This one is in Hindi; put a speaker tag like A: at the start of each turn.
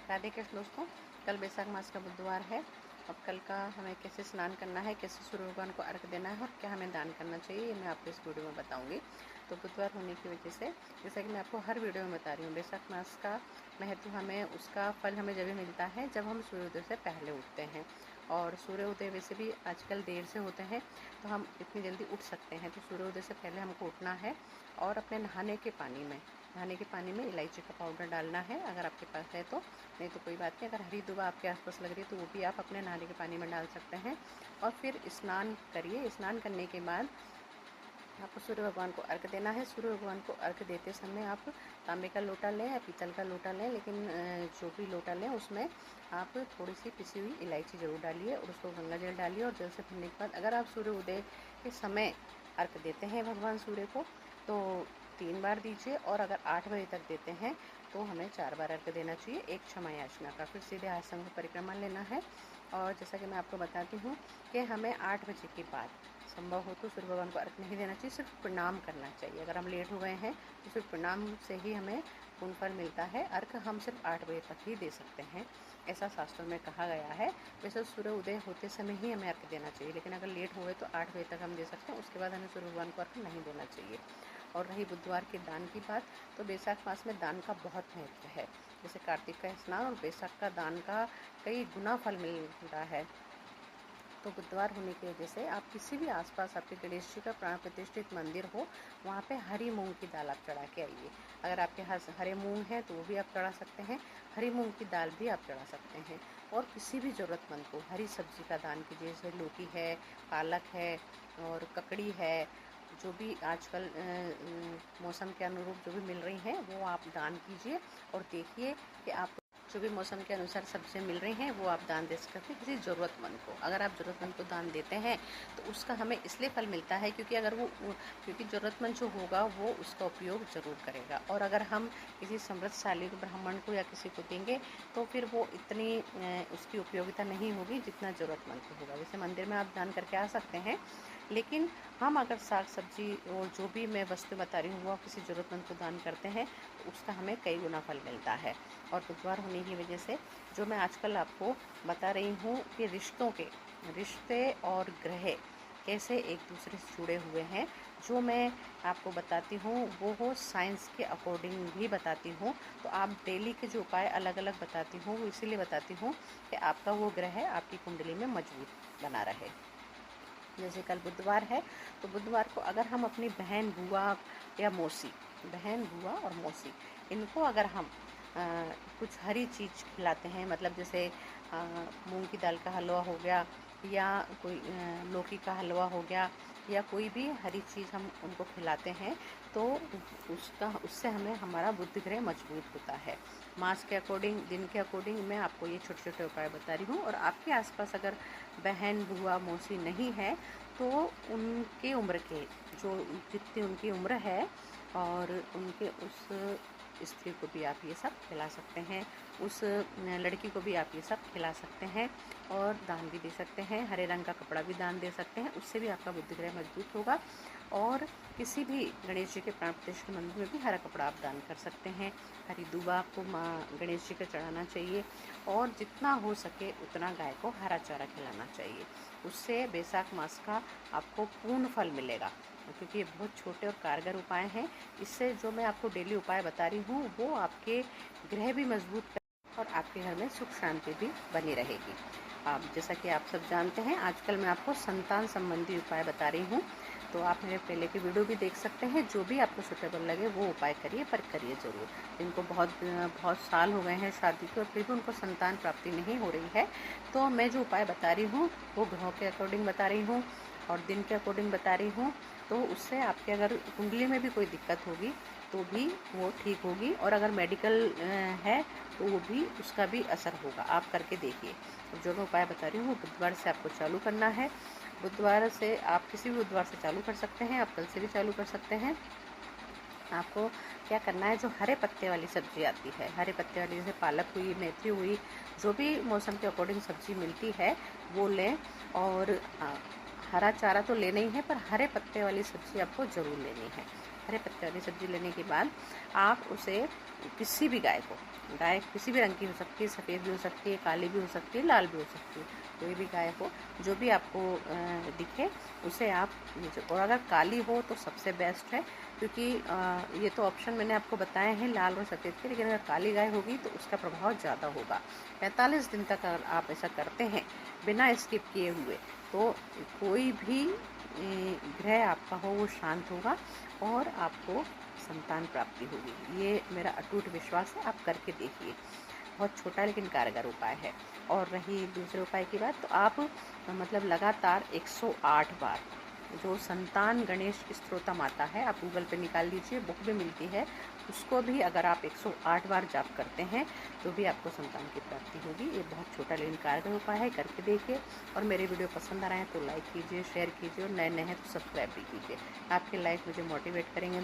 A: राधे कृष्ण दोस्तों, कल वैशाख मास का बुधवार है। अब कल का हमें कैसे स्नान करना है, कैसे सूर्य भगवान को अर्घ देना है और क्या हमें दान करना चाहिए, ये मैं आपको इस वीडियो में बताऊंगी। तो बुधवार होने की वजह से, जैसा कि मैं आपको हर वीडियो में बता रही हूँ, वैशाख मास का महत्व हमें, उसका फल हमें जब भी मिलता है जब हम सूर्योदय से पहले उठते हैं। और सूर्योदय वैसे भी आजकल देर से होते हैं, तो हम इतनी जल्दी उठ सकते हैं। तो सूर्योदय से पहले हमको उठना है और अपने नहाने के पानी में इलायची का पाउडर डालना है, अगर आपके पास है तो। नहीं तो कोई बात नहीं, अगर हरी दुबा आपके आसपास लग रही है तो वो भी आप अपने नहाने के पानी में डाल सकते हैं। और फिर स्नान करिए। स्नान करने के बाद आपको सूर्य भगवान को अर्घ देना है। सूर्य भगवान को अर्घ देते समय आप तांबे का लोटा लें या पीतल का लोटा लें, लेकिन जो भी लोटा लें उसमें आप थोड़ी सी पिसी हुई इलायची ज़रूर डालिए और उसको गंगा जल डालिए। और जल से भरने के बाद अगर आप सूर्य उदय के समय अर्घ देते हैं भगवान सूर्य को तो 3 बार दीजिए, और अगर 8 बजे तक देते हैं तो हमें 4 बार अर्घ देना चाहिए, एक क्षमा याचना का। फिर सीधे आश्रम की परिक्रमा लेना है। और जैसा कि मैं आपको बताती हूँ कि हमें 8 बजे के बाद संभव हो तो सूर्य भगवान को अर्घ नहीं देना चाहिए, सिर्फ प्रणाम करना चाहिए। अगर हम लेट हो गए हैं तो सिर्फ प्रणाम से ही हमें पुण्य फल मिलता है। अर्घ हम सिर्फ 8 बजे तक ही दे सकते हैं, ऐसा शास्त्रों में कहा गया है। वैसे सूर्य उदय होते समय ही हमें अर्घ देना चाहिए, लेकिन अगर लेट हो गए तो 8 बजे तक हम दे सकते हैं, उसके बाद हमें सूर्य भगवान को अर्घ नहीं देना चाहिए। और रही बुधवार के दान की बात, तो वैशाख मास में दान का बहुत महत्व है। जैसे कार्तिक का स्नान और वैशाख का दान का कई गुना फल मिलता है। तो बुधवार होने की वजह से आप किसी भी आसपास आपके गणेश जी का प्राण प्रतिष्ठित मंदिर हो, वहाँ पे हरी मूंग की दाल आप चढ़ा के आइए। अगर आपके पास हरे मूंग हैं तो वो भी आप चढ़ा सकते हैं, हरी मूंग की दाल भी आप चढ़ा सकते हैं। और किसी भी ज़रूरतमंद को हरी सब्जी का दान कीजिए, जैसे लौकी है, पालक है और ककड़ी है। जो भी आजकल मौसम के अनुरूप जो भी मिल रही हैं वो आप दान कीजिए। और देखिए कि आप जो भी मौसम के अनुसार सब्जियां मिल रही हैं वो आप दान दे सकते हैं किसी ज़रूरतमंद को। अगर आप ज़रूरतमंद को दान देते हैं तो उसका हमें इसलिए फल मिलता है क्योंकि ज़रूरतमंद जो होगा वो उसका उपयोग ज़रूर करेगा। और अगर हम किसी समृद्धशाली ब्राह्मण को या किसी को देंगे तो फिर वो इतनी उसकी उपयोगिता नहीं होगी जितना ज़रूरतमंद को होगा। जैसे मंदिर में आप दान करके आ सकते हैं, लेकिन हम अगर साग सब्जी और जो भी मैं वस्तु बता रही हूँ वो किसी ज़रूरतमंद को दान करते हैं तो उसका हमें कई गुना फल मिलता है। और बुधवार होने की वजह से जो मैं आजकल आपको बता रही हूँ कि रिश्ते और ग्रह कैसे एक दूसरे से जुड़े हुए हैं, जो मैं आपको बताती हूँ वो हो साइंस के अकॉर्डिंग भी बताती हूँ। तो आप डेली के जो उपाय अलग अलग बताती हूँ वो इसीलिए बताती हूँ कि आपका वो ग्रह आपकी कुंडली में मजबूत बना रहे। जैसे कल बुधवार है तो बुधवार को अगर हम अपनी बहन बुआ या मौसी, बहन बुआ और मौसी, इनको अगर हम कुछ हरी चीज़ खिलाते हैं, मतलब जैसे मूंग की दाल का हलवा हो गया या कोई लौकी का हलवा हो गया या कोई भी हरी चीज़ हम उनको खिलाते हैं तो उससे हमें हमारा बुद्धि ग्रह मजबूत होता है। मास के अकॉर्डिंग, दिन के अकॉर्डिंग मैं आपको ये छोटे छोटे उपाय बता रही हूँ। और आपके आसपास अगर बहन बुआ मौसी नहीं है तो उनके उम्र के, जो जितनी उनकी उम्र है और उनके उस स्त्री को भी आप ये सब खिला सकते हैं, उस लड़की को भी आप ये सब खिला सकते हैं और दान भी दे सकते हैं। हरे रंग का कपड़ा भी दान दे सकते हैं, उससे भी आपका बुद्धि ग्रह मजबूत होगा। और किसी भी गणेश जी के प्राण प्रतिष्ठा मंदिर में भी हरा कपड़ा आप दान कर सकते हैं। हरी दूबा आपको माँ गणेश जी को चढ़ाना चाहिए और जितना हो सके उतना गाय को हरा चारा खिलाना चाहिए। उससे वैशाख मास का आपको पूर्ण फल मिलेगा, क्योंकि ये बहुत छोटे और कारगर उपाय हैं। इससे जो मैं आपको डेली उपाय बता रही हूँ वो आपके ग्रह भी मजबूत कर और आपके घर में सुख शांति भी बनी रहेगी। जैसा कि आप सब जानते हैं, आजकल मैं आपको संतान संबंधी उपाय बता रही हूँ, तो आप मेरे पहले की वीडियो भी देख सकते हैं। जो भी आपको सूटेबल लगे वो उपाय करिए, पर करिए ज़रूर। जिनको बहुत साल हो गए हैं शादी के और फिर भी उनको संतान प्राप्ति नहीं हो रही है, तो मैं जो उपाय बता रही हूँ वो ग्रहों के अकॉर्डिंग बता रही हूँ और दिन के अकॉर्डिंग बता रही हूँ। तो उससे आपके अगर कुंडली में भी कोई दिक्कत होगी तो भी वो ठीक होगी, और अगर मेडिकल है तो वो भी, उसका भी असर होगा। आप करके देखिए। जो मैं उपाय बता रही हूँ वो बुधवार से आपको चालू करना है। बुधवार से आप किसी भी बुधवार से चालू कर सकते हैं, आप कल से भी चालू कर सकते हैं। आपको क्या करना है, जो हरे पत्ते वाली सब्जी आती है, हरे पत्ते वाली जैसे पालक हुई, मेथी हुई, जो भी मौसम के अकॉर्डिंग सब्जी मिलती है वो लें। और हरा चारा तो लेना ही है, पर हरे पत्ते वाली सब्जी आपको ज़रूर लेनी है। हरे पत्ते वाली सब्जी लेने के बाद आप उसे किसी भी गाय किसी भी रंग की हो सकती है, सफ़ेद भी हो सकती है, काली भी हो सकती है, लाल भी हो सकती है, कोई भी गाय हो जो भी आपको दिखे उसे आप और अगर काली हो तो सबसे बेस्ट है, क्योंकि ये तो ऑप्शन मैंने आपको बताए हैं लाल और सफ़ेद के, लेकिन अगर काली गाय होगी तो उसका प्रभाव ज़्यादा होगा। 45 दिन तक अगर आप ऐसा करते हैं बिना स्किप किए हुए तो कोई भी ग्रह आपका हो वो शांत होगा और आपको संतान प्राप्ति होगी। ये मेरा अटूट विश्वास है, आप करके देखिए। बहुत छोटा लेकिन कारगर उपाय है। और रही दूसरे उपाय की बात, तो आप मतलब लगातार 108 बार जो संतान गणेश स्तोत्रम आता है, आप गूगल पे निकाल लीजिए, बुक में मिलती है, उसको भी अगर आप 108 बार जाप करते हैं तो भी आपको संतान की प्राप्ति होगी। ये बहुत छोटा लेकिन कारगर उपाय है, करके देखिए। और मेरे वीडियो पसंद आ रहे हैं तो लाइक कीजिए, शेयर कीजिए, और नए नए हैं तो सब्सक्राइब भी कीजिए। आपके लाइक मुझे मोटिवेट करेंगे।